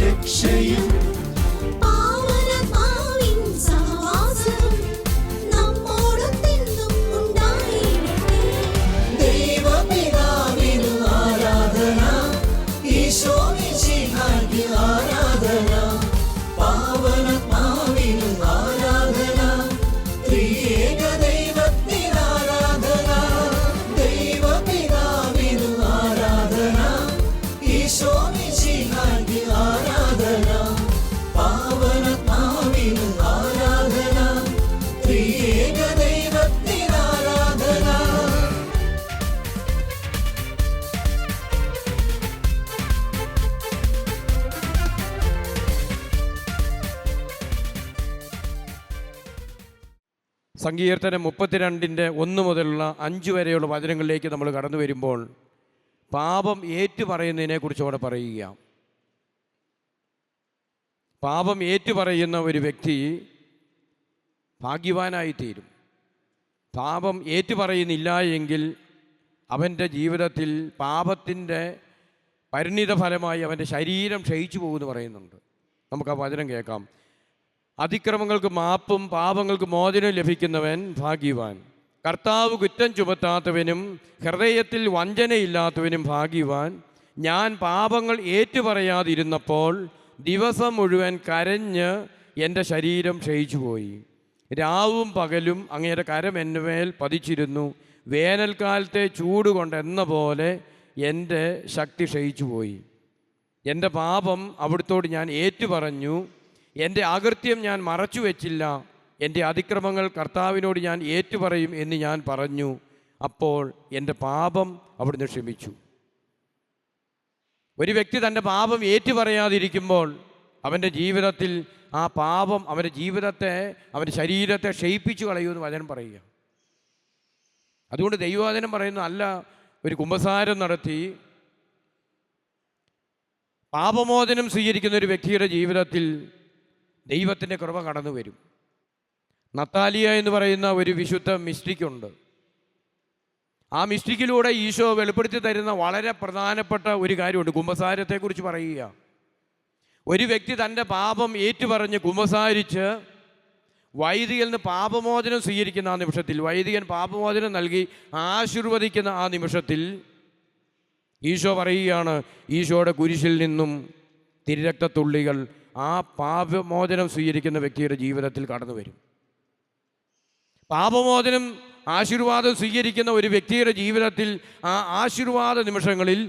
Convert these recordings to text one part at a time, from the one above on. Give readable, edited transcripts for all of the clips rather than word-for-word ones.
രക്ഷയും പാവനാത്മാവിൻ സഹവാസവും നമ്മോടൊത്തെന്നും ഉണ്ടായിടട്ടെ. ദൈവപിതാവിനു ആരാധന, ഈശോ മിശിഹായ്ക്ക് ആരാധന, പാവനാത്മാവിനു ആരാധന, ത്രിയേക ദൈവത്തിന് ആരാധന. ദൈവപിതാവിനു ആരാധന, ഈശോ മിശിഹായ്ക്ക് ആരാധന, പാവനാത്മാവിനു ആരാധന, ത്രിയേക ദൈവത്തിന് ആരാധന. സങ്കീർത്തനം 32:1 മുതലുള്ള 5 വരെയുള്ള വചനങ്ങളിലേക്ക് നമ്മൾ കടന്നു വരുമ്പോൾ പാപം ഏറ്റുപറയുന്നതിനെക്കുറിച്ച് അവിടെ പറയുക. പാപം ഏറ്റുപറയുന്ന ഒരു വ്യക്തി ഭാഗ്യവാനായിത്തീരും. പാപം ഏറ്റുപറയുന്നില്ല എങ്കിൽ അവൻ്റെ ജീവിതത്തിൽ പാപത്തിൻ്റെ പരിണിത ഫലമായി അവൻ്റെ ശരീരം ക്ഷയിച്ചു പോകുമെന്ന് പറയുന്നുണ്ട്. നമുക്ക് ആ വചനം കേൾക്കാം. അതിക്രമങ്ങൾക്ക് മാപ്പും പാപങ്ങൾക്ക് മോചനം ലഭിക്കുന്നവൻ ഭാഗ്യവാൻ. കർത്താവ് കുറ്റം ചുമത്താത്തവനും ഹൃദയത്തിൽ വഞ്ചനയില്ലാത്തവനും ഭാഗ്യവാൻ. ഞാൻ പാപങ്ങൾ ഏറ്റുപറയാതിരുന്നപ്പോൾ ദിവസം മുഴുവൻ കരഞ്ഞ് എൻ്റെ ശരീരം ക്ഷയിച്ചുപോയി. രാവും പകലും അങ്ങയുടെ കരം എന്നുമേൽ പതിച്ചിരുന്നു. വേനൽക്കാലത്തെ ചൂട് കൊണ്ടെന്ന പോലെ എൻ്റെ ശക്തി ക്ഷയിച്ചുപോയി. എൻ്റെ പാപം അവിടുത്തോട് ഞാൻ ഏറ്റുപറഞ്ഞു. എൻ്റെ അകൃത്യം ഞാൻ മറച്ചു വെച്ചില്ല. എൻ്റെ അതിക്രമങ്ങൾ കർത്താവിനോട് ഞാൻ ഏറ്റുപറയും എന്ന് ഞാൻ പറഞ്ഞു. അപ്പോൾ എൻ്റെ പാപം അവിടുന്ന് ക്ഷമിച്ചു. ഒരു വ്യക്തി തൻ്റെ പാപം ഏറ്റുപറയാതിരിക്കുമ്പോൾ അവൻ്റെ ജീവിതത്തിൽ ആ പാപം അവൻ്റെ ജീവിതത്തെ, അവൻ്റെ ശരീരത്തെ ക്ഷയിപ്പിച്ചു കളയുമെന്ന് വചനം പറയുക. അതുകൊണ്ട് ദൈവവചനം പറയുന്നു, അല്ല ഒരു കുമ്പസാരം നടത്തി പാപമോചനം സ്വീകരിക്കുന്ന ഒരു വ്യക്തിയുടെ ജീവിതത്തിൽ ദൈവത്തിൻ്റെ കൃപ കടന്നു വരും. നത്താലിയ എന്ന് പറയുന്ന ഒരു വിശുദ്ധ മിസ്റ്റിക്കുണ്ട്. ആ മിസ്റ്റിക്കിലൂടെ ഈശോ വെളിപ്പെടുത്തി തരുന്ന വളരെ പ്രധാനപ്പെട്ട ഒരു കാര്യമുണ്ട്. കുമ്പസാരത്തെക്കുറിച്ച് പറയുക. ഒരു വ്യക്തി തൻ്റെ പാപം ഏറ്റുപറഞ്ഞ് കുമ്പസാരിച്ച് വൈദികനിൽ നിന്ന് പാപമോചനം സ്വീകരിക്കുന്ന ആ നിമിഷത്തിൽ, വൈദികൻ പാപമോചനം നൽകി ആശീർവദിക്കുന്ന ആ നിമിഷത്തിൽ ഈശോ പറയുകയാണ്, ഈശോയുടെ കുരിശിൽ നിന്നും തിരുരക്തത്തുള്ളികൾ ആ പാപമോചനം സ്വീകരിക്കുന്ന വ്യക്തിയുടെ ജീവിതത്തിൽ കടന്നു വരും. പാപമോചനം ആശീർവാദം സ്വീകരിക്കുന്ന ഒരു വ്യക്തിയുടെ ജീവിതത്തിൽ ആ ആശീർവാദ നിമിഷങ്ങളിൽ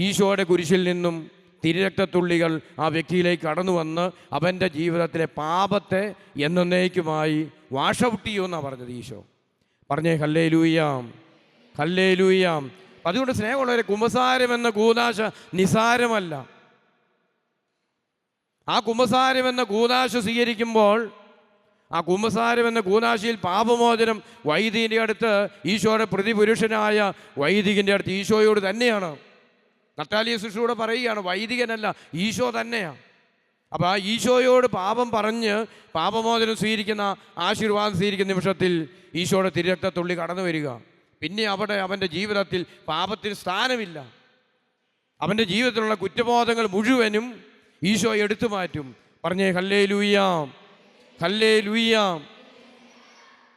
ഈശോയുടെ കുരിശിൽ നിന്നും തിരുരക്തത്തുള്ളികൾ ആ വ്യക്തിയിലേക്ക് കടന്നു വന്ന് അവൻ്റെ ജീവിതത്തിലെ പാപത്തെ എന്നേക്കുമായി വാഷ് ഔട്ട് ചെയ്യുമെന്നാണ് പറഞ്ഞത് ഈശോ. പറഞ്ഞേ ഹല്ലേലൂയാം, ഹല്ലേലൂയാം. അതുകൊണ്ട് സ്നേഹമുള്ളവരെ, കുമ്പസാരം എന്ന കൂദാശ നിസാരമല്ല. ആ കുമ്പസാരം എന്ന കൂദാശ സ്വീകരിക്കുമ്പോൾ ആ കുമ്പസാരം എന്ന കൂദാശയിൽ പാപമോചനം വൈദികൻ്റെ അടുത്ത്, ഈശോയുടെ പ്രതിപുരുഷനായ വൈദികൻ്റെ അടുത്ത് ഈശോയോട് തന്നെയാണ്. നത്താലിയ ശിശുവോട് പറയുകയാണ്, വൈദികനല്ല, ഈശോ തന്നെയാണ്. അപ്പോൾ ആ ഈശോയോട് പാപം പറഞ്ഞ് പാപമോചനം സ്വീകരിക്കുന്ന, ആശീർവാദം സ്വീകരിക്കുന്ന നിമിഷത്തിൽ ഈശോയുടെ തിരുരക്തത്തുള്ളി കടന്നു വരിക. പിന്നെ അവിടെ അവൻ്റെ ജീവിതത്തിൽ പാപത്തിന് സ്ഥാനമില്ല. അവൻ്റെ ജീവിതത്തിലുള്ള കുറ്റബോധങ്ങൾ മുഴുവനും ഈശോ എടുത്തു മാറ്റും. പറഞ്ഞേ ഹല്ലേലൂയാം, ഹല്ലേലൂയാം.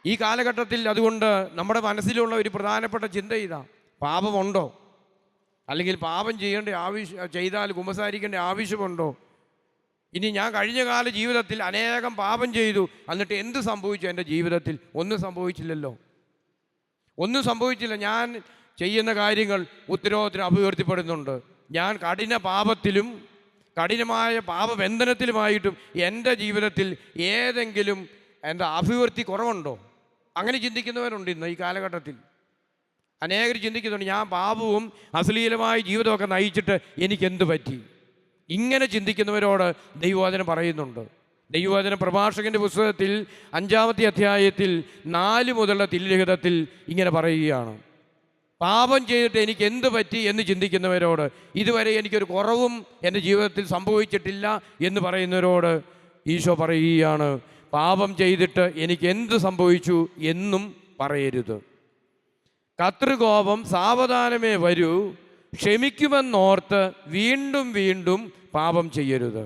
ഈ കാലഘട്ടത്തിൽ അതുകൊണ്ട് നമ്മുടെ മനസ്സിലുള്ള ഒരു പ്രധാനപ്പെട്ട ചിന്ത ഇതാ: പാപമുണ്ടോ? അല്ലെങ്കിൽ പാപം ചെയ്താൽ കുമ്പസാരിക്കേണ്ട ആവശ്യമുണ്ടോ? ഇനി ഞാൻ കഴിഞ്ഞ കാല ജീവിതത്തിൽ അനേകം പാപം ചെയ്തു, എന്നിട്ട് എന്ത് സംഭവിച്ചു എൻ്റെ ജീവിതത്തിൽ? ഒന്നും സംഭവിച്ചില്ലല്ലോ, ഒന്നും സംഭവിച്ചില്ല. ഞാൻ ചെയ്യുന്ന കാര്യങ്ങൾ ഉത്തരവാദിത്തത്തിന് അഭിവൃദ്ധിപ്പെടുന്നുണ്ട്. ഞാൻ കഠിന പാപത്തിലും കഠിനമായ പാപബന്ധനത്തിലുമായിട്ടും എൻ്റെ ജീവിതത്തിൽ ഏതെങ്കിലും എന്താ അഭിവൃദ്ധി കുറവുണ്ടോ? അങ്ങനെ ചിന്തിക്കുന്നവരുണ്ട് ഇന്ന് ഈ കാലഘട്ടത്തിൽ. അനേകർ ചിന്തിക്കുന്നുണ്ട്, ഞാൻ പാപവും അശ്ലീലമായ ജീവിതമൊക്കെ നയിച്ചിട്ട് എനിക്കെന്ത് പറ്റി? ഇങ്ങനെ ചിന്തിക്കുന്നവരോട് ദൈവവചനം പറയുന്നുണ്ട്. ദൈവവചന പ്രഭാഷകൻ്റെ പുസ്തകത്തിൽ 5-ാമത്തെ അധ്യായത്തിൽ 4 മുതലുള്ള തിരുലിഖിതത്തിൽ ഇങ്ങനെ പറയുകയാണ്: പാപം ചെയ്തിട്ട് എനിക്ക് എന്ത് പറ്റി എന്ന് ചിന്തിക്കുന്നവരോട്, ഇതുവരെ എനിക്കൊരു കുറവും എൻ്റെ ജീവിതത്തിൽ സംഭവിച്ചിട്ടില്ല എന്ന് പറയുന്നവരോട് ഈശോ പറയുകയാണ്, പാപം ചെയ്തിട്ട് എനിക്ക് എന്ത് സംഭവിച്ചു എന്നും പറയരുത്. കർത്തൃകോപം സാവധാനമേ വരൂ, ക്ഷമിക്കുമെന്നോർത്ത് വീണ്ടും വീണ്ടും പാപം ചെയ്യരുത്.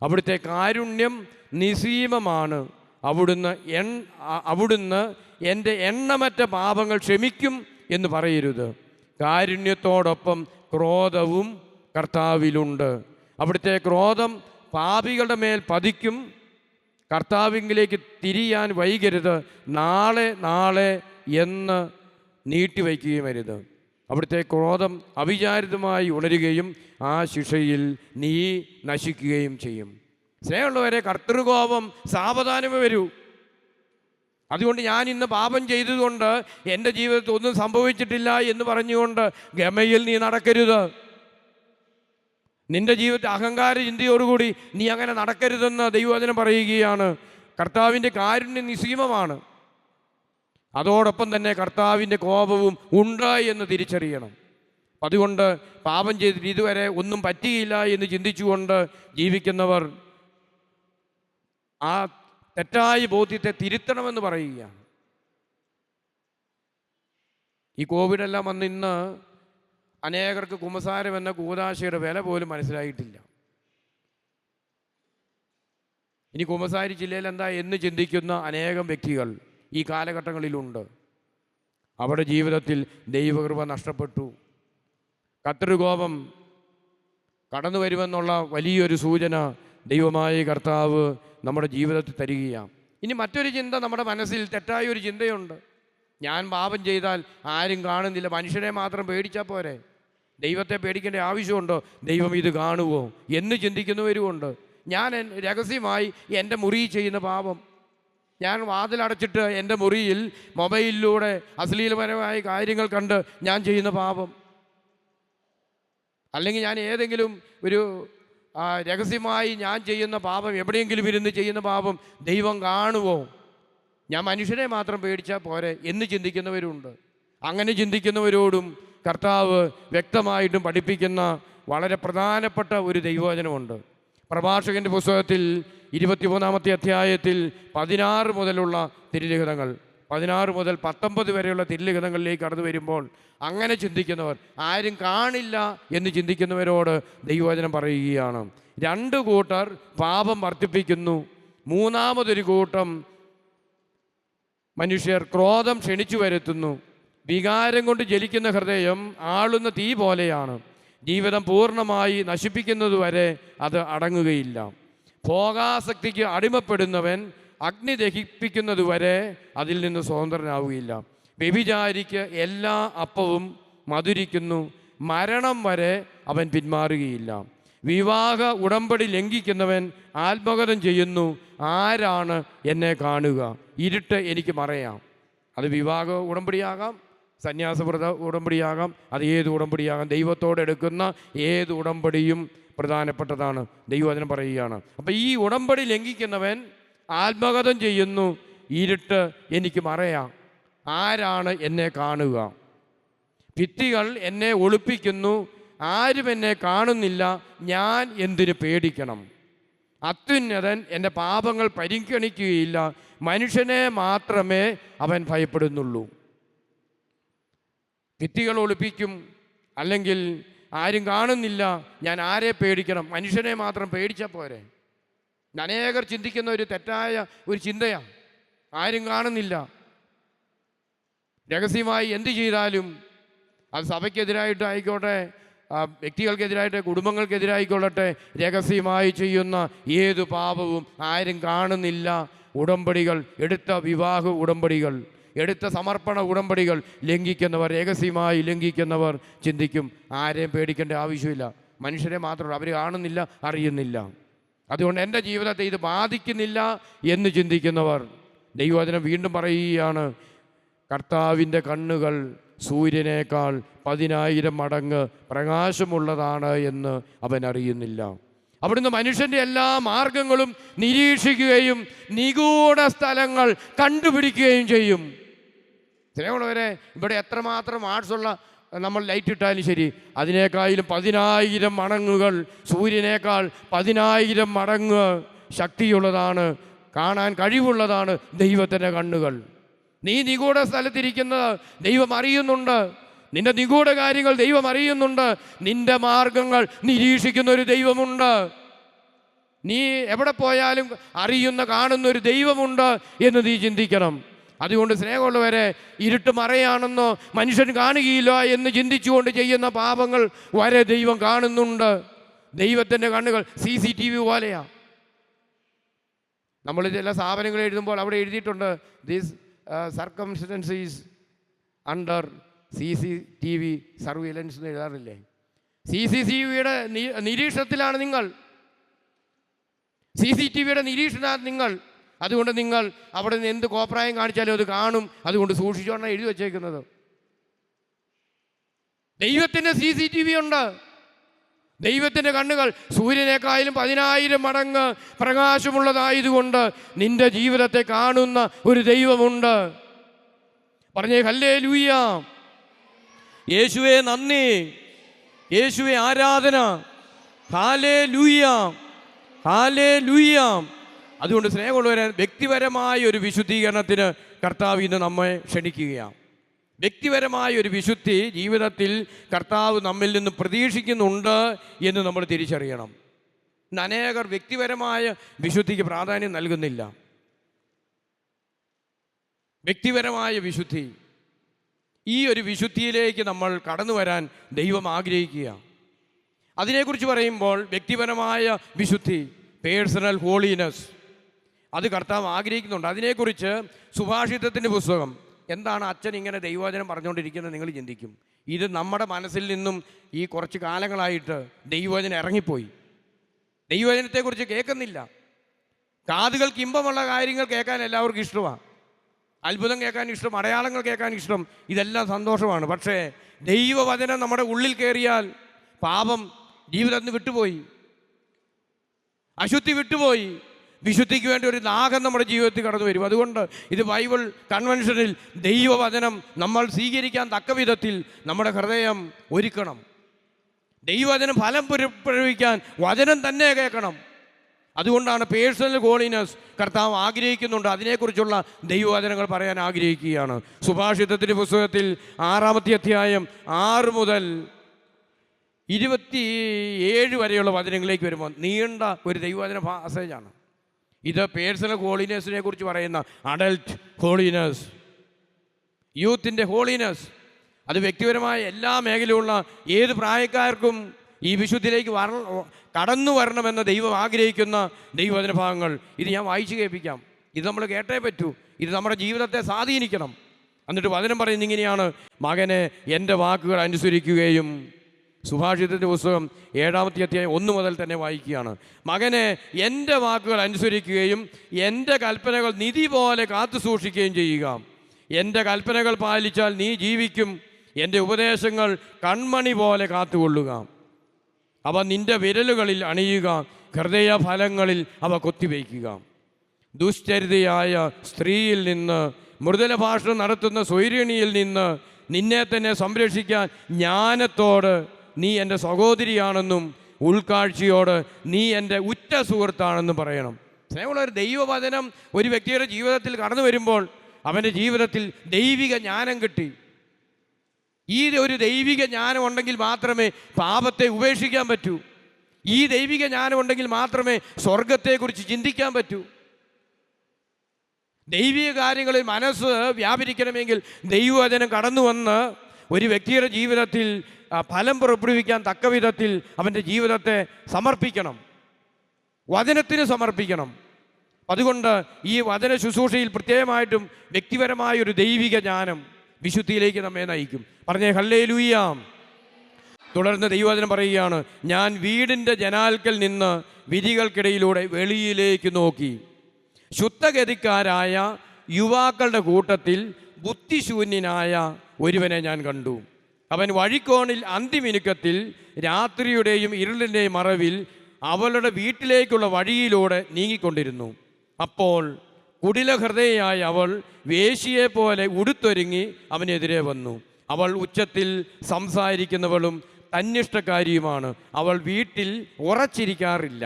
അവിടുത്തെ കാരുണ്യം നിസീമമാണ്. അവിടുന്ന് എൻ്റെ എണ്ണമറ്റ പാപങ്ങൾ ക്ഷമിക്കും എന്ന് പറയരുത്. കാരുണ്യത്തോടൊപ്പം ക്രോധവും കർത്താവിലുണ്ട്. അവിടുത്തെ ക്രോധം പാപികളുടെ മേൽ പതിക്കും. കർത്താവിലേക്ക് തിരിയാൻ വൈകരുത്. നാളെ എന്ന് നീട്ടിവയ്ക്കുകയും അരുത്. അവിടുത്തെ ക്രോധം അവിചാരിതമായി ഉണരുകയും ആ ശിക്ഷയിൽ നീ നശിക്കുകയും ചെയ്യും. സ്നേഹമുള്ളവരെ, കർത്തൃകോപം സാവധാനമേ വരൂ. അതുകൊണ്ട് ഞാൻ ഇന്ന് പാപം ചെയ്തതുകൊണ്ട് എൻ്റെ ജീവിതത്തിൽ ഒന്നും സംഭവിച്ചിട്ടില്ല എന്ന് പറഞ്ഞുകൊണ്ട് ഗമയിൽ നീ നടക്കരുത്. നിന്റെ ജീവിതത്തിൽ അഹങ്കാര ചിന്തയോടുകൂടി നീ അങ്ങനെ നടക്കരുതെന്ന് ദൈവവചനം പറയുകയാണ്. കർത്താവിൻ്റെ കാരുണ്യം നിസീമമാണ്. അതോടൊപ്പം തന്നെ കർത്താവിൻ്റെ കോപവും ഉണ്ട് എന്ന് തിരിച്ചറിയണം. അതുകൊണ്ട് പാപം ചെയ്തിട്ട് ഇതുവരെ ഒന്നും പറ്റിയില്ല എന്ന് ചിന്തിച്ചുകൊണ്ട് ജീവിക്കുന്നവർ ആ തെറ്റായ ബോധ്യത്തെ തിരുത്തണമെന്ന് പറയുകയാണ്. ഈ കോവിഡെല്ലാം വന്ന് ഇന്ന് അനേകർക്ക് കുമ്പസാരം എന്ന കൂദാശയുടെ വില പോലും മനസ്സിലായിട്ടില്ല. ഇനി കുമ്പസാരി ജില്ലയിൽ എന്താ എന്ന് ചിന്തിക്കുന്ന അനേകം വ്യക്തികൾ ഈ കാലഘട്ടങ്ങളിലുണ്ട്. അവരുടെ ജീവിതത്തിൽ ദൈവകൃപ നഷ്ടപ്പെട്ടു. കർത്തൃകോപം കടന്നു വരുമെന്നുള്ള വലിയൊരു സൂചന ദൈവമായ കർത്താവ് നമ്മുടെ ജീവിതത്തിൽ തരികയാണ്. ഇനി മറ്റൊരു ചിന്ത നമ്മുടെ മനസ്സിൽ തെറ്റായ ഒരു ചിന്തയുണ്ട്. ഞാൻ പാപം ചെയ്താൽ ആരും കാണുന്നില്ല, മനുഷ്യനെ മാത്രം പേടിച്ചാൽ പോരെ, ദൈവത്തെ പേടിക്കേണ്ട ആവശ്യമുണ്ടോ, ദൈവം ഇത് കാണുമോ എന്ന് ചിന്തിക്കുന്നവരുമുണ്ട്. ഞാൻ രഹസ്യമായി എൻ്റെ മുറിയിൽ ചെയ്യുന്ന പാപം, ഞാൻ വാതിലടച്ചിട്ട് എൻ്റെ മുറിയിൽ മൊബൈലിലൂടെ അശ്ലീലപരമായ കാര്യങ്ങൾ കണ്ട് ഞാൻ ചെയ്യുന്ന പാപം, അല്ലെങ്കിൽ ഞാൻ ഏതെങ്കിലും ഒരു രഹസ്യമായി ഞാൻ ചെയ്യുന്ന പാപം, എവിടെയെങ്കിലും ഇരുന്ന് ചെയ്യുന്ന പാപം ദൈവം കാണുമോ, ഞാൻ മനുഷ്യനെ മാത്രം പേടിച്ചാൽ പോരെ എന്ന് ചിന്തിക്കുന്നവരുണ്ട്. അങ്ങനെ ചിന്തിക്കുന്നവരോടും കർത്താവ് വ്യക്തമായിട്ടും പഠിപ്പിക്കുന്ന വളരെ പ്രധാനപ്പെട്ട ഒരു ദൈവവചനമുണ്ട്. പ്രഭാഷകൻ്റെ പുസ്തകത്തിൽ 23-ാമത്തെ അധ്യായത്തിൽ 16 മുതലുള്ള തിരുലിഖിതങ്ങൾ, 16 മുതൽ 19 വരെയുള്ള തിരുലിഖിതങ്ങളിലേക്ക് കടന്നു വരുമ്പോൾ അങ്ങനെ ചിന്തിക്കുന്നവർ, ആരും കാണില്ല എന്ന് ചിന്തിക്കുന്നവരോട് ദൈവവചനം പറയുകയാണ്. 2 കൂട്ടർ പാപം വർദ്ധിപ്പിക്കുന്നു, 3-മതൊരു കൂട്ടം മനുഷ്യർ ക്രോധം ക്ഷണിച്ചു വരുത്തുന്നു. വികാരം കൊണ്ട് ജലിക്കുന്ന ഹൃദയം ആളുന്ന തീ പോലെയാണ്, ജീവിതം പൂർണ്ണമായി നശിപ്പിക്കുന്നതുവരെ അത് അടങ്ങുകയില്ല. ഭോഗാസക്തിക്ക് അടിമപ്പെടുന്നവൻ അഗ്നി ദഹിപ്പിക്കുന്നതുവരെ അതിൽ നിന്ന് സ്വതന്ത്രനാവുകയില്ല. വ്യഭിചാരിക്ക് എല്ലാ അപ്പവും മധുരിക്കുന്നു, മരണം വരെ അവൻ പിന്മാറുകയില്ല. വിവാഹ ഉടമ്പടി ലംഘിക്കുന്നവൻ ആത്മഗതം ചെയ്യുന്നു, ആരാണ് എന്നെ കാണുക, ഇരുട്ട് എനിക്ക് മറയാം. അത് വിവാഹ ഉടമ്പടിയാകാം, സന്യാസവ്രത ഉടമ്പടിയാകാം, അത് ഏത് ഉടമ്പടിയാകാം. ദൈവത്തോടെടുക്കുന്ന ഏത് ഉടമ്പടിയും പ്രധാനപ്പെട്ടതാണ്. ദൈവവചനം പറയുകയാണ്. അപ്പം ഈ ഉടമ്പടി ലംഘിക്കുന്നവൻ ആത്മഗതം ചെയ്യുന്നു, ഇരുട്ട് എനിക്ക് മറയാം, ആരാണ് എന്നെ കാണുക. ഭിത്തികൾ എന്നെ ഒളിപ്പിക്കുന്നു, ആരും എന്നെ കാണുന്നില്ല, ഞാൻ എന്തിനു പേടിക്കണം. അത്യുന്നതൻ എൻ്റെ പാപങ്ങൾ പരിഗണിക്കുകയില്ല, മനുഷ്യനെ മാത്രമേ അവൻ ഭയപ്പെടുന്നുള്ളൂ. ഭിത്തികൾ ഒളിപ്പിക്കും, അല്ലെങ്കിൽ ആരും കാണുന്നില്ല, ഞാൻ ആരെ പേടിക്കണം, മനുഷ്യനെ മാത്രം പേടിച്ചാൽ പോരെ. അനേകർ ചിന്തിക്കുന്ന ഒരു തെറ്റായ ഒരു ചിന്തയാണ്. ആരും കാണുന്നില്ല, രഹസ്യമായി എന്ത് ചെയ്താലും, അത് സഭയ്ക്കെതിരായിട്ടായിക്കോട്ടെ, വ്യക്തികൾക്കെതിരായിട്ട്, കുടുംബങ്ങൾക്കെതിരായിക്കൊള്ളട്ടെ, രഹസ്യമായി ചെയ്യുന്ന ഏതു പാപവും ആരും കാണുന്നില്ല. ഉടമ്പടികൾ, എടുത്ത വിവാഹ ഉടമ്പടികൾ, എടുത്ത സമർപ്പണ ഉടമ്പടികൾ ലംഘിക്കുന്നവർ, രഹസ്യമായി ലംഘിക്കുന്നവർ ചിന്തിക്കും, ആരെയും പേടിക്കേണ്ട ആവശ്യമില്ല, മനുഷ്യരെ മാത്രമേ, അവർ കാണുന്നില്ല, അറിയുന്നില്ല, അതുകൊണ്ട് എൻ്റെ ജീവിതത്തെ ഇത് ബാധിക്കുന്നില്ല എന്ന് ചിന്തിക്കുന്നവർ, ദൈവവചനം വീണ്ടും പറയുകയാണ്, കർത്താവിൻ്റെ കണ്ണുകൾ സൂര്യനേക്കാൾ 10,000 മടങ്ങ് പ്രകാശമുള്ളതാണ് എന്ന് അവൻ അറിയുന്നില്ല. അവിടുന്ന് മനുഷ്യൻ്റെ എല്ലാ മാർഗങ്ങളും നിരീക്ഷിക്കുകയും നിഗൂഢ സ്ഥലങ്ങൾ കണ്ടുപിടിക്കുകയും ചെയ്യും. സ്നേഹമുള്ളവരെ, ഇവിടെ എത്രമാത്രം ആർട്സുള്ള നമ്മൾ ലൈറ്റ് ഇട്ടാലും ശരി, അതിനേക്കാളും 10,000 മടങ്ങുകൾ, സൂര്യനേക്കാൾ 10,000 മടങ്ങ് ശക്തിയുള്ളതാണ്, കാണാൻ കഴിവുള്ളതാണ് ദൈവത്തിൻ്റെ കണ്ണുകൾ. നീ നിഗൂഢ സ്ഥലത്തിരിക്കുന്നത് ദൈവം അറിയുന്നുണ്ട്. നിന്റെ നിഗൂഢ കാര്യങ്ങൾ ദൈവം അറിയുന്നുണ്ട്. നിന്റെ മാർഗങ്ങൾ നിരീക്ഷിക്കുന്ന ഒരു ദൈവമുണ്ട്. നീ എവിടെ പോയാലും അറിയുന്ന കാണുന്ന ഒരു ദൈവമുണ്ട് എന്ന് നീ ചിന്തിക്കണം. അതുകൊണ്ട് സ്നേഹമുള്ളവരെ, ഇരുട്ട് മറയാണെന്നോ മനുഷ്യൻ കാണുകയില്ല എന്ന് ചിന്തിച്ചുകൊണ്ട് ചെയ്യുന്ന പാപങ്ങൾ വരെ ദൈവം കാണുന്നുണ്ട്. ദൈവത്തിൻ്റെ കണ്ണുകൾ CCTV പോലെയാണ്. നമ്മൾ ചില സ്ഥാപനങ്ങൾ എഴുതുമ്പോൾ അവിടെ എഴുതിയിട്ടുണ്ട് ദിസ് സർക്കംസ്റ്റൻസീസ് അണ്ടർ CCTV സർവൈലൻസ് എന്ന് എഴുതാറില്ലേ? CCTVയുടെ നിരീക്ഷണത്തിലാണ് നിങ്ങൾ, CCTVയുടെ നിരീക്ഷണമാണ് നിങ്ങൾ. അതുകൊണ്ട് നിങ്ങൾ അവിടെ നിന്ന് എന്ത് കോപ്രായം കാണിച്ചാലും അത് കാണും. അതുകൊണ്ട് സൂക്ഷിച്ചോണ്ടാണ് എഴുതി വച്ചേക്കുന്നത്. ദൈവത്തിൻ്റെ CCTV ഉണ്ട്. ദൈവത്തിൻ്റെ കണ്ണുകൾ സൂര്യനേക്കാളും 10,000 മടങ്ങ് പ്രകാശമുള്ളതായതുകൊണ്ട് നിന്റെ ജീവിതത്തെ കാണുന്ന ഒരു ദൈവമുണ്ട്. പറഞ്ഞേ ഹല്ലേലൂയ. യേശുവേ നന്ദി, യേശുവേ ആരാധന. Hallelujah, hallelujah. അതുകൊണ്ട് സ്നേഹമുള്ളവരെ, വ്യക്തിപരമായ ഒരു വിശുദ്ധീകരണത്തിന് കർത്താവ് ഇന്ന് നമ്മെ ക്ഷണിക്കുകയാണ്. വ്യക്തിപരമായ ഒരു വിശുദ്ധി ജീവിതത്തിൽ കർത്താവ് നമ്മിൽ നിന്ന് പ്രതീക്ഷിക്കുന്നുണ്ട് എന്ന് നമ്മൾ തിരിച്ചറിയണം. ഇന്ന് അനേകർ വ്യക്തിപരമായ വിശുദ്ധിക്ക് പ്രാധാന്യം നൽകുന്നില്ല. വ്യക്തിപരമായ വിശുദ്ധി, ഈ ഒരു വിശുദ്ധിയിലേക്ക് നമ്മൾ കടന്നു വരാൻ ദൈവം ആഗ്രഹിക്കുക. അതിനെക്കുറിച്ച് പറയുമ്പോൾ വ്യക്തിപരമായ വിശുദ്ധി, പേഴ്സണൽ ഹോളിനെസ്, അത് കർത്താവ് ആഗ്രഹിക്കുന്നുണ്ട്. അതിനെക്കുറിച്ച് സുഭാഷിതത്തിൻ്റെ പുസ്തകം, എന്താണ് അച്ഛൻ ഇങ്ങനെ ദൈവവചനം പറഞ്ഞുകൊണ്ടിരിക്കുന്നത് നിങ്ങൾ ചിന്തിക്കും. ഇത് നമ്മുടെ മനസ്സിൽ നിന്നും ഈ കുറച്ച് കാലങ്ങളായിട്ട് ദൈവവചനം ഇറങ്ങിപ്പോയി. ദൈവവചനത്തെക്കുറിച്ച് കേൾക്കുന്നില്ല. കാതുകൾക്ക് ഇമ്പമുള്ള കാര്യങ്ങൾ കേൾക്കാൻ എല്ലാവർക്കും ഇഷ്ടമാണ്. അത്ഭുതം കേൾക്കാൻ ഇഷ്ടം, അടയാളങ്ങൾ കേൾക്കാൻ ഇഷ്ടം, ഇതെല്ലാം സന്തോഷമാണ്. പക്ഷേ ദൈവവചനം നമ്മുടെ ഉള്ളിൽ കയറിയാൽ പാപം ജീവിതത്തിൽ നിന്ന് വിട്ടുപോയി, അശുദ്ധി വിട്ടുപോയി. വിശുദ്ധിക്ക് വേണ്ടി ഒരു ദാഹം നമ്മുടെ ജീവിതത്തിൽ കടന്നു വരും. അതുകൊണ്ട് ഇത് ബൈബിൾ കൺവെൻഷനിൽ ദൈവവചനം നമ്മൾ സ്വീകരിക്കാൻ തക്ക വിധത്തിൽ നമ്മുടെ ഹൃദയം ഒരുക്കണം. ദൈവവചനം ഫലം പുറപ്പെടുവിക്കാൻ വചനം തന്നെ കേൾക്കണം. അതുകൊണ്ടാണ് പേഴ്സണൽ ഹോളിനെസ് കർത്താവ് ആഗ്രഹിക്കുന്നുണ്ട്. അതിനെക്കുറിച്ചുള്ള ദൈവവചനങ്ങൾ പറയാൻ ആഗ്രഹിക്കുകയാണ്. സുഭാഷിതത്തിൻ്റെ പുസ്തകത്തിൽ 6-ാമത്തെ അധ്യായം 6 മുതൽ 27 വരെയുള്ള വചനങ്ങളിലേക്ക് വരുമ്പോൾ നീണ്ട ഒരു ദൈവവചന പാസേജാണ് ഇത്. പേഴ്സണൽ ഹോളിനെസ്സിനെ കുറിച്ച് പറയുന്ന അഡൽട്ട് ഹോളിനെസ്, യൂത്തിൻ്റെ ഹോളിനെസ്, അത് വ്യക്തിപരമായ എല്ലാ മേഖലയിലുള്ള ഏത് പ്രായക്കാർക്കും ഈ വിശുദ്ധിയിലേക്ക് കടന്നു വരണമെന്ന് ദൈവം ആഗ്രഹിക്കുന്ന ദൈവവചന ഭാഗങ്ങൾ ഇത് ഞാൻ വായിച്ചു കേൾപ്പിക്കാം. ഇത് നമ്മൾ കേട്ടേ പറ്റൂ. ഇത് നമ്മുടെ ജീവിതത്തെ സ്വാധീനിക്കണം. എന്നിട്ട് വചനം പറയുന്നത് ഇങ്ങനെയാണ്: മകനെ എൻ്റെ വാക്കുകൾ അനുസരിക്കുകയും, സുഭാഷിതത്തിൻ്റെ പുസ്തകം 7-ാമത്തെ അധ്യായം 1 മുതൽ തന്നെ വായിക്കുകയാണ്. മകനെ എൻ്റെ വാക്കുകൾ അനുസരിക്കുകയും എൻ്റെ കൽപ്പനകൾ നിധി പോലെ കാത്തു സൂക്ഷിക്കുകയും ചെയ്യുക. എൻ്റെ കൽപ്പനകൾ പാലിച്ചാൽ നീ ജീവിക്കും. എൻ്റെ ഉപദേശങ്ങൾ കൺമണി പോലെ കാത്തുകൊള്ളുക. അവ നിൻ്റെ വിരലുകളിൽ അണിയുക, ഹൃദയഫലങ്ങളിൽ അവ കൊത്തിവയ്ക്കുക. ദുശ്ചരിതയായ സ്ത്രീയിൽ നിന്ന്, മൃദുല ഭാഷണം നടത്തുന്ന സ്വൈരിണിയിൽ നിന്ന് നിന്നെ തന്നെ സംരക്ഷിക്കാൻ ജ്ഞാനത്തോട് നീ എൻ്റെ സഹോദരിയാണെന്നും ഉൾക്കാഴ്ചയോട് നീ എൻ്റെ ഉറ്റ സുഹൃത്താണെന്നും പറയണം. സ്നേഹമുള്ള ഒരു ദൈവവചനം ഒരു വ്യക്തിയുടെ ജീവിതത്തിൽ കടന്നു വരുമ്പോൾ അവൻ്റെ ജീവിതത്തിൽ ദൈവിക ജ്ഞാനം കിട്ടി. ഈ ഒരു ദൈവിക ജ്ഞാനം ഉണ്ടെങ്കിൽ മാത്രമേ പാപത്തെ ഉപേക്ഷിക്കാൻ പറ്റൂ. ഈ ദൈവിക ജ്ഞാനം ഉണ്ടെങ്കിൽ മാത്രമേ സ്വർഗത്തെക്കുറിച്ച് ചിന്തിക്കാൻ പറ്റൂ. ദൈവിക കാര്യങ്ങളിൽ മനസ്സ് വ്യാപരിക്കണമെങ്കിൽ ദൈവവചനം കടന്നു വന്ന് ഒരു വ്യക്തിയുടെ ജീവിതത്തിൽ ഫലം പുറപ്പെടുവിക്കാൻ തക്ക വിധത്തിൽ അവൻ്റെ ജീവിതത്തെ സമർപ്പിക്കണം, വചനത്തിന് സമർപ്പിക്കണം. അതുകൊണ്ട് ഈ വചന ശുശ്രൂഷയിൽ പ്രത്യേകമായിട്ടും വ്യക്തിപരമായൊരു ദൈവിക ജ്ഞാനം വിശുദ്ധിയിലേക്ക് നമ്മെ നയിക്കും. പറഞ്ഞേ ഹല്ലേലൂയ. തുടർന്ന് ദൈവവചനം പറയുകയാണ്: ഞാൻ വീടിൻ്റെ ജനാൽക്കൽ നിന്ന് വിധികൾക്കിടയിലൂടെ വെളിയിലേക്ക് നോക്കി. ശുദ്ധഗതിക്കാരായ യുവാക്കളുടെ കൂട്ടത്തിൽ ബുദ്ധിശൂന്യനായ ഒരുവനെ ഞാൻ കണ്ടു. അവൻ വഴിക്കോണിൽ അന്തിമിനുക്കത്തിൽ രാത്രിയുടെയും ഇരുളിൻ്റെയും മറവിൽ അവളുടെ വീട്ടിലേക്കുള്ള വഴിയിലൂടെ നീങ്ങിക്കൊണ്ടിരുന്നു. അപ്പോൾ കുടിലഹൃദയയായ അവൾ വേശ്യയെപ്പോലെ ഉടുത്തൊരുങ്ങി അവനെതിരെ വന്നു. അവൾ ഉച്ചത്തിൽ സംസാരിക്കുന്നവളും തന്നിഷ്ടക്കാരിയുമാണ്. അവൾ വീട്ടിൽ ഉറച്ചിരിക്കാറില്ല.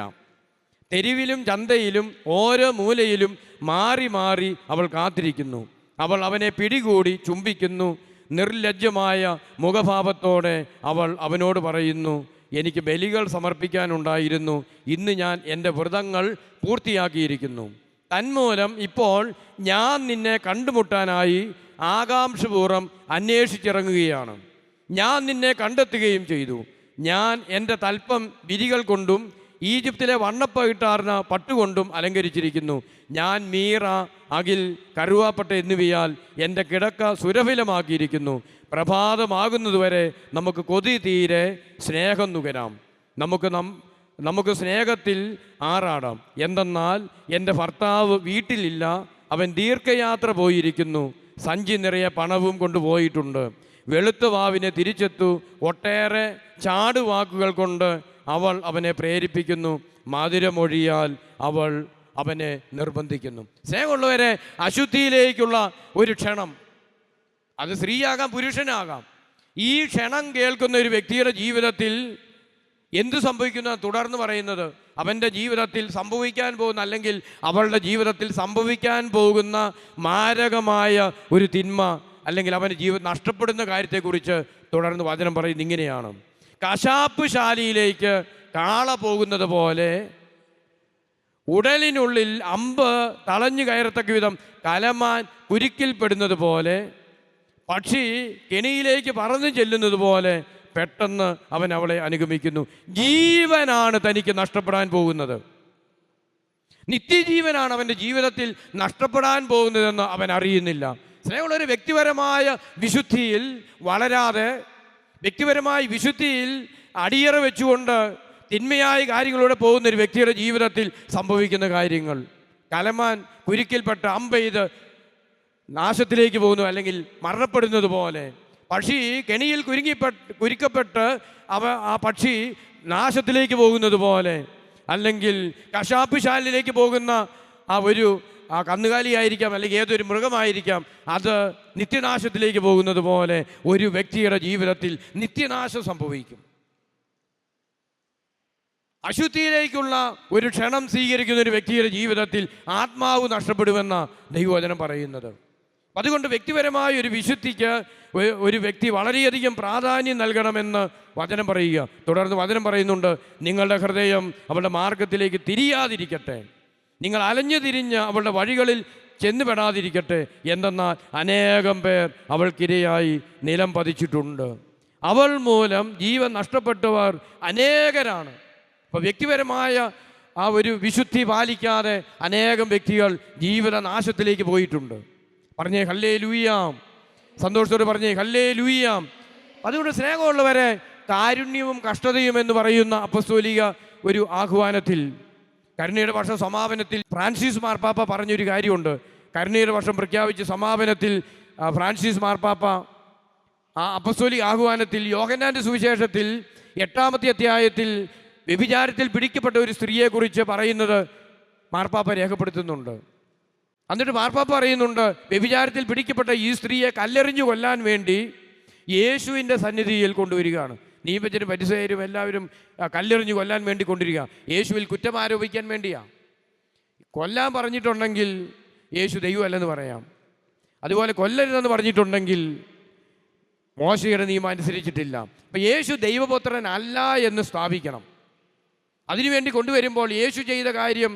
തെരുവിലും ചന്തയിലും ഓരോ മൂലയിലും മാറി മാറി അവൾ കാത്തിരിക്കുന്നു. അവൾ അവനെ പിടികൂടി ചുംബിക്കുന്നു. നിർലജ്ജമായ മുഖഭാവത്തോടെ അവൾ അവനോട് പറയുന്നു, എനിക്ക് ബലികൾ സമർപ്പിക്കാനുണ്ടായിരുന്നു, ഇന്ന് ഞാൻ എൻ്റെ വ്രതങ്ങൾ പൂർത്തിയാക്കിയിരിക്കുന്നു. തന്മൂലം ഇപ്പോൾ ഞാൻ നിന്നെ കണ്ടുമുട്ടാനായി ആകാംക്ഷപൂർവ്വം അന്വേഷിച്ചിറങ്ങുകയാണ്. ഞാൻ നിന്നെ കണ്ടെത്തുകയും ചെയ്തു. ഞാൻ എൻ്റെ തൽപ്പം വിരികൾ കൊണ്ടും ഈജിപ്തിലെ വണ്ണപ്പയിട്ടാർന്ന പട്ടുകൊണ്ടും അലങ്കരിച്ചിരിക്കുന്നു. ഞാൻ മീറ, അകിൽ, കറുവാപ്പട്ട എന്നിവയാൽ എൻ്റെ കിടക്ക സുരഭിലമാക്കിയിരിക്കുന്നു. പ്രഭാതമാകുന്നതുവരെ നമുക്ക് കൊതി തീരെ സ്നേഹം നുകരാം. നമുക്ക് സ്നേഹത്തിൽ ആറാടാം. എന്തെന്നാൽ എൻ്റെ ഭർത്താവ് വീട്ടിലില്ല, അവൻ ദീർഘയാത്ര പോയിരിക്കുന്നു. സഞ്ചി നിറയെ പണവും കൊണ്ടുപോയിട്ടുണ്ട്. വെളുത്ത വാവിനെ തിരിച്ചെത്തു. ഒട്ടേറെ ചാടുവാക്കുകൾ കൊണ്ട് അവൾ അവനെ പ്രേരിപ്പിക്കുന്നു. മധുരമൊഴിയാൽ അവൾ അവനെ നിർബന്ധിക്കുന്നു. സ്നേഹമുള്ളവരെ, അശുദ്ധിയിലേക്കുള്ള ഒരു ക്ഷണം, അത് സ്ത്രീയാകാം പുരുഷനാകാം, ഈ ക്ഷണം കേൾക്കുന്ന ഒരു വ്യക്തിയുടെ ജീവിതത്തിൽ എന്തു സംഭവിക്കുന്ന തുടർന്ന് പറയുന്നത്, അവൻ്റെ ജീവിതത്തിൽ സംഭവിക്കാൻ പോകുന്ന അല്ലെങ്കിൽ അവളുടെ ജീവിതത്തിൽ സംഭവിക്കാൻ പോകുന്ന മാരകമായ ഒരു തിന്മ അല്ലെങ്കിൽ അവൻ്റെ ജീവിതം നഷ്ടപ്പെടുന്ന കാര്യത്തെക്കുറിച്ച് തുടർന്ന് വചനം പറയുന്നത് ഇങ്ങനെയാണ്: കശാപ്പ് ശാലയിലേക്ക് കാള പോകുന്നത് പോലെ ഉടലിനുള്ളിൽ അമ്പ് തളഞ്ഞു കയറത്തക്ക വിധം കലമാൻ കുരുക്കിൽപ്പെടുന്നത് പോലെ പക്ഷി കെണിയിലേക്ക് പറന്നു ചെല്ലുന്നത് പോലെ പെട്ടെന്ന് അവൻ അവളെ അനുഗമിക്കുന്നു. ജീവനാണ് തനിക്ക് നഷ്ടപ്പെടാൻ പോകുന്നത്. നിത്യജീവനാണ് അവൻ്റെ ജീവിതത്തിൽ നഷ്ടപ്പെടാൻ പോകുന്നതെന്ന് അവൻ അറിയുന്നില്ല. സ്നേഹമുള്ള ഒരു വ്യക്തിപരമായ വിശുദ്ധിയിൽ വളരാതെ, വ്യക്തിപരമായ വിശുദ്ധിയിൽ അടിയറ വെച്ചുകൊണ്ട് തിന്മയായ കാര്യങ്ങളിലൂടെ പോകുന്ന ഒരു വ്യക്തിയുടെ ജീവിതത്തിൽ സംഭവിക്കുന്ന കാര്യങ്ങൾ, കലമാൻ കുരുക്കിൽപ്പെട്ട് അമ്പെയ്ത് നാശത്തിലേക്ക് പോകുന്നു അല്ലെങ്കിൽ മരണപ്പെടുന്നത് പോലെ, പക്ഷി കെണിയിൽ കുരുക്കപ്പെട്ട് ആ പക്ഷി നാശത്തിലേക്ക് പോകുന്നത് പോലെ, അല്ലെങ്കിൽ കശാപ്പ് ശാലയിലേക്ക് പോകുന്ന ആ കന്നുകാലിയായിരിക്കാം അല്ലെങ്കിൽ ഏതൊരു മൃഗമായിരിക്കാം, അത് നിത്യനാശത്തിലേക്ക് പോകുന്നത് പോലെ ഒരു വ്യക്തിയുടെ ജീവിതത്തിൽ നിത്യനാശം സംഭവിക്കും. അശുദ്ധിയിലേക്കുള്ള ഒരു ക്ഷണം സ്വീകരിക്കുന്ന ഒരു വ്യക്തിയുടെ ജീവിതത്തിൽ ആത്മാവ് നഷ്ടപ്പെടുമെന്ന ദൈവവചനം പറയുന്നത്. അതുകൊണ്ട് വ്യക്തിപരമായ ഒരു വിശുദ്ധിക്ക് ഒരു വ്യക്തി വളരെയധികം പ്രാധാന്യം നൽകണമെന്ന് വചനം പറയുക. തുടർന്ന് വചനം പറയുന്നുണ്ട്, നിങ്ങളുടെ ഹൃദയം അവളുടെ മാർഗത്തിലേക്ക് തിരിയാതിരിക്കട്ടെ, നിങ്ങൾ അലഞ്ഞു തിരിഞ്ഞ് അവളുടെ വഴികളിൽ ചെന്നുപെടാതിരിക്കട്ടെ. എന്തെന്നാൽ അനേകം പേർ അവൾക്കിരയായി നിലം പതിച്ചിട്ടുണ്ട്. അവൾ മൂലം ജീവൻ നഷ്ടപ്പെട്ടവർ അനേകരാണ്. അപ്പോൾ വ്യക്തിപരമായ ആ ഒരു വിശുദ്ധി പാലിക്കാതെ അനേകം വ്യക്തികൾ ജീവിത നാശത്തിലേക്ക് പോയിട്ടുണ്ട്. പറഞ്ഞേ ഹല്ലേലൂയാം, സന്തോഷത്തോടെ പറഞ്ഞേ ഹല്ലേലൂയാം. അതുകൊണ്ട് സ്നേഹമുള്ളവരെ, കാരുണ്യവും കഷ്ടതയും എന്ന് പറയുന്ന അപ്പസ്തോലിക ഒരു ആഹ്വാനത്തിൽ, കരുണയുടെ വർഷം സമാപനത്തിൽ ഫ്രാൻസിസ് മാർപ്പാപ്പ പറഞ്ഞൊരു കാര്യമുണ്ട്. കരുണയുടെ വർഷം പ്രഖ്യാപിച്ച സമാപനത്തിൽ ഫ്രാൻസിസ് മാർപ്പാപ്പ ആ അപ്പസ്തോലിക ആഹ്വാനത്തിൽ യോഹന്നാന്റെ സുവിശേഷത്തിൽ 8-ാമത്തെ അധ്യായത്തിൽ വ്യഭിചാരത്തിൽ പിടിക്കപ്പെട്ട ഒരു സ്ത്രീയെക്കുറിച്ച് പറയുന്നത് മാർപ്പാപ്പ രേഖപ്പെടുത്തുന്നുണ്ട്. എന്നിട്ട് മാർപ്പാപ്പ പറയുന്നുണ്ട്, വ്യഭിചാരത്തിൽ പിടിക്കപ്പെട്ട ഈ സ്ത്രീയെ കല്ലെറിഞ്ഞു കൊല്ലാൻ വേണ്ടി യേശുവിൻ്റെ സന്നിധിയിൽ കൊണ്ടുവരികയാണ്. നീപജനും പരിസയരും എല്ലാവരും കല്ലെറിഞ്ഞു കൊല്ലാൻ വേണ്ടി കൊണ്ടുവരിക. യേശുവിൽ കുറ്റം ആരോപിക്കാൻ വേണ്ടിയാണ്. കൊല്ലാൻ പറഞ്ഞിട്ടുണ്ടെങ്കിൽ യേശു ദൈവമല്ലെന്ന് പറയാം. അതുപോലെ കൊല്ലരുതെന്ന് പറഞ്ഞിട്ടുണ്ടെങ്കിൽ മോശയുടെ നിയമം അനുസരിച്ചിട്ടില്ല. അപ്പം യേശു ദൈവപുത്രൻ അല്ല എന്ന് സ്ഥാപിക്കണം. അതിനുവേണ്ടി കൊണ്ടുവരുമ്പോൾ യേശു ചെയ്ത കാര്യം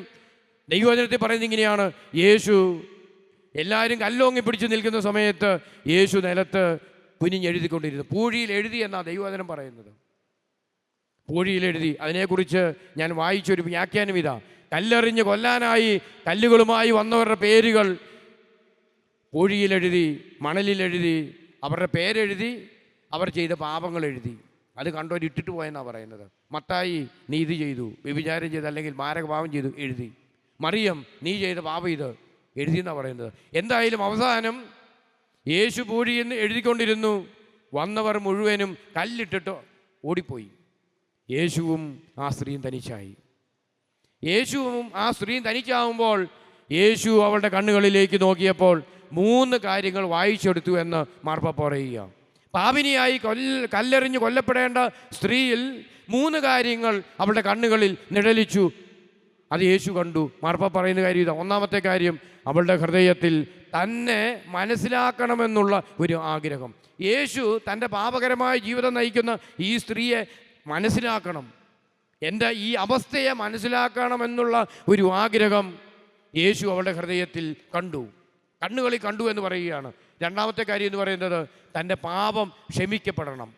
ദൈവവചനത്തിൽ പറയുന്നത് ഇങ്ങനെയാണ്: യേശു എല്ലാവരും കല്ലോങ്ങി പിടിച്ച് നിൽക്കുന്ന സമയത്ത് യേശു നിലത്ത് കുനിഞ്ഞെഴുതിക്കൊണ്ടിരുന്നു. പൂഴിയിൽ എഴുതി എന്നാണ് ദൈവവചനം പറയുന്നത്. പൂഴിയിൽ എഴുതി. അതിനെക്കുറിച്ച് ഞാൻ വായിച്ചൊരു വ്യാഖ്യാനം ഇതാ: കല്ലെറിഞ്ഞ് കൊല്ലാനായി കല്ലുകളുമായി വന്നവരുടെ പേരുകൾ പൂഴിയിലെഴുതി, മണലിലെഴുതി, അവരുടെ പേരെഴുതി, അവർ ചെയ്ത പാപങ്ങൾ എഴുതി. അത് കണ്ടവർ ഇട്ടിട്ട് പോയെന്നാണ് പറയുന്നത്. മത്തായി, നീ ഇത് ചെയ്തു, വ്യഭിചാരം ചെയ്തു, അല്ലെങ്കിൽ മാരകപാപം ചെയ്തു, എഴുതി. മറിയം, നീ ചെയ്ത പാപം ഇത്, എഴുതിയെന്നാണ് പറയുന്നത്. എന്തായാലും അവസാനം യേശു പൂഴിയിൽ എഴുതിക്കൊണ്ടിരുന്നു. വന്നവർ മുഴുവനും കല്ലിട്ടിട്ട് ഓടിപ്പോയി. യേശുവും ആ സ്ത്രീയും തനിച്ചായി. യേശുവും ആ സ്ത്രീയും തനിച്ചാവുമ്പോൾ യേശു അവളുടെ കണ്ണുകളിലേക്ക് നോക്കിയപ്പോൾ 3 കാര്യങ്ങൾ വായിച്ചെടുത്തു എന്ന് മാർപ്പാപ്പ പറയുക. പാപിനിയായി കല്ലെറിഞ്ഞ് കൊല്ലപ്പെടേണ്ട സ്ത്രീയിൽ 3 കാര്യങ്ങൾ അവളുടെ കണ്ണുകളിൽ നിഴലിച്ചു. അത് യേശു കണ്ടു. മാർപ്പാപ്പ പറയുന്ന കാര്യം ഇതാ: ഒന്നാമത്തെ കാര്യം, അവളുടെ ഹൃദയത്തിൽ തന്നെ മനസ്സിലാക്കണമെന്നുള്ള ഒരു ആഗ്രഹം. യേശു തൻ്റെ പാപകരമായ ജീവിതം നയിക്കുന്ന ഈ സ്ത്രീയെ മനസ്സിലാക്കണം, എൻ്റെ ഈ അവസ്ഥയെ മനസ്സിലാക്കണമെന്നുള്ള ഒരു ആഗ്രഹം യേശു അവളുടെ ഹൃദയത്തിൽ കണ്ടു, കണ്ണുകളിൽ കണ്ടു എന്ന് പറയുകയാണ്. രണ്ടാമത്തെ കാര്യം എന്ന് പറയുന്നത് തൻ്റെ പാപം ക്ഷമിക്കപ്പെടണം.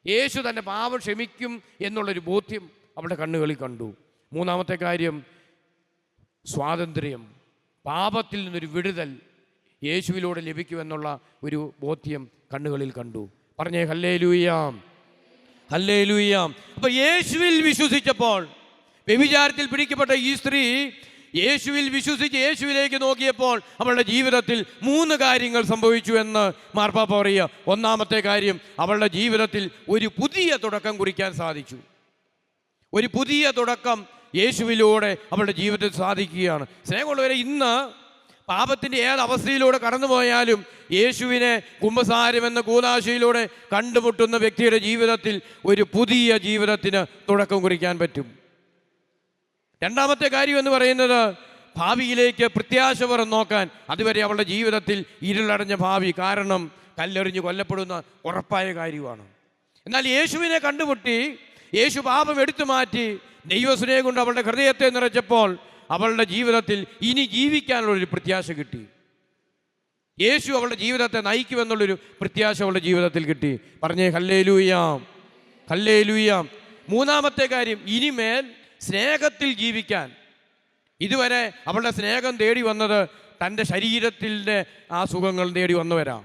യേശു തൻ്റെ പാപം ക്ഷമിക്കും എന്നുള്ളൊരു ബോധ്യം അവളുടെ കണ്ണുകളിൽ കണ്ടു. മൂന്നാമത്തെ കാര്യം സ്വാതന്ത്ര്യം, പാപത്തിൽ നിന്നൊരു വിടുതൽ യേശുവിലൂടെ ലഭിക്കുമെന്നുള്ള ഒരു ബോധ്യം കണ്ണുകളിൽ കണ്ടു. പറഞ്ഞേ ഹല്ലേലൂയാം, ഹല്ലേലൂയാം. അപ്പോൾ യേശുവിൽ വിശ്വസിച്ചപ്പോൾ, വ്യഭിചാരത്തിൽ പിടിക്കപ്പെട്ട ഈ സ്ത്രീ യേശുവിൽ വിശ്വസിച്ച് യേശുവിലേക്ക് നോക്കിയപ്പോൾ അവളുടെ ജീവിതത്തിൽ 3 കാര്യങ്ങൾ സംഭവിച്ചു എന്ന് മാർപ്പാപ്പ പറയുക. ഒന്നാമത്തെ കാര്യം, അവളുടെ ജീവിതത്തിൽ ഒരു പുതിയ തുടക്കം കുറിക്കാൻ സാധിച്ചു. ഒരു പുതിയ തുടക്കം യേശുവിലൂടെ അവളുടെ ജീവിതത്തിൽ സാധിക്കുകയാണ്. സ്നേഹമുള്ളവരെ, ഇന്ന് പാപത്തിൻ്റെ ഏത് അവസ്ഥയിലൂടെ കടന്നുപോയാലും യേശുവിനെ കുമ്പസാരം എന്ന കൂദാശയിലൂടെ കണ്ടുമുട്ടുന്ന വ്യക്തിയുടെ ജീവിതത്തിൽ ഒരു പുതിയ ജീവിതത്തിന് തുടക്കം കുറിക്കാൻ പറ്റും. രണ്ടാമത്തെ കാര്യം എന്ന് പറയുന്നത്, ഭാവിയിലേക്ക് പ്രത്യാശപരം നോക്കാൻ. അതുവരെ അവളുടെ ജീവിതത്തിൽ ഇരുളടഞ്ഞ ഭാവി, കാരണം കല്ലെറിഞ്ഞ് കൊല്ലപ്പെടുന്ന ഉറപ്പായ കാര്യമാണ്. എന്നാൽ യേശുവിനെ കണ്ടുമുട്ടി, യേശു പാപം എടുത്തു മാറ്റി ദൈവസ്നേഹം കൊണ്ട് അവളുടെ ഹൃദയത്തെ നിറച്ചപ്പോൾ അവളുടെ ജീവിതത്തിൽ ഇനി ജീവിക്കാനുള്ളൊരു പ്രത്യാശ കിട്ടി. യേശു അവളുടെ ജീവിതത്തെ നയിക്കുമെന്നുള്ളൊരു പ്രത്യാശ അവളുടെ ജീവിതത്തിൽ കിട്ടി. പറഞ്ഞേ ഹല്ലേലൂയാം, ഹല്ലേലൂയാം. മൂന്നാമത്തെ കാര്യം, ഇനിമേൽ സ്നേഹത്തിൽ ജീവിക്കാൻ. ഇതുവരെ അവളുടെ സ്നേഹം തേടി വന്നത് തൻ്റെ ശരീരത്തിൻ്റെ ആ സുഖങ്ങൾ തേടി വന്നവരാ.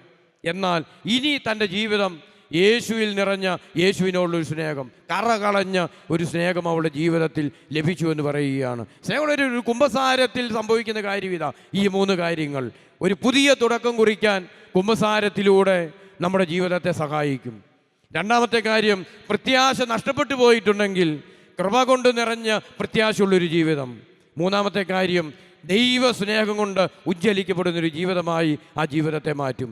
എന്നാൽ ഇനി തൻ്റെ ജീവിതം യേശുവിൽ നിറഞ്ഞ യേശുവിനോടുള്ളൊരു സ്നേഹം, കറകളഞ്ഞ ഒരു സ്നേഹം അവളുടെ ജീവിതത്തിൽ ലഭിച്ചു എന്ന് പറയുകയാണ്. സ്നേഹമുള്ളൊരു കുമ്പസാരത്തിൽ സംഭവിക്കുന്ന കാര്യം ഇതാ, ഈ 3 കാര്യങ്ങൾ ഒരു പുതിയ തുടക്കം കുറിക്കാൻ കുമ്പസാരത്തിലൂടെ നമ്മുടെ ജീവിതത്തെ സഹായിക്കും. രണ്ടാമത്തെ കാര്യം, പ്രത്യാശ നഷ്ടപ്പെട്ടു പോയിട്ടുണ്ടെങ്കിൽ കൃപ കൊണ്ട് നിറഞ്ഞ പ്രത്യാശയുള്ളൊരു ജീവിതം. മൂന്നാമത്തെ കാര്യം, ദൈവ സ്നേഹം കൊണ്ട് ഉജ്ജ്വലിക്കപ്പെടുന്നൊരു ജീവിതമായി ആ ജീവിതത്തെ മാറ്റും.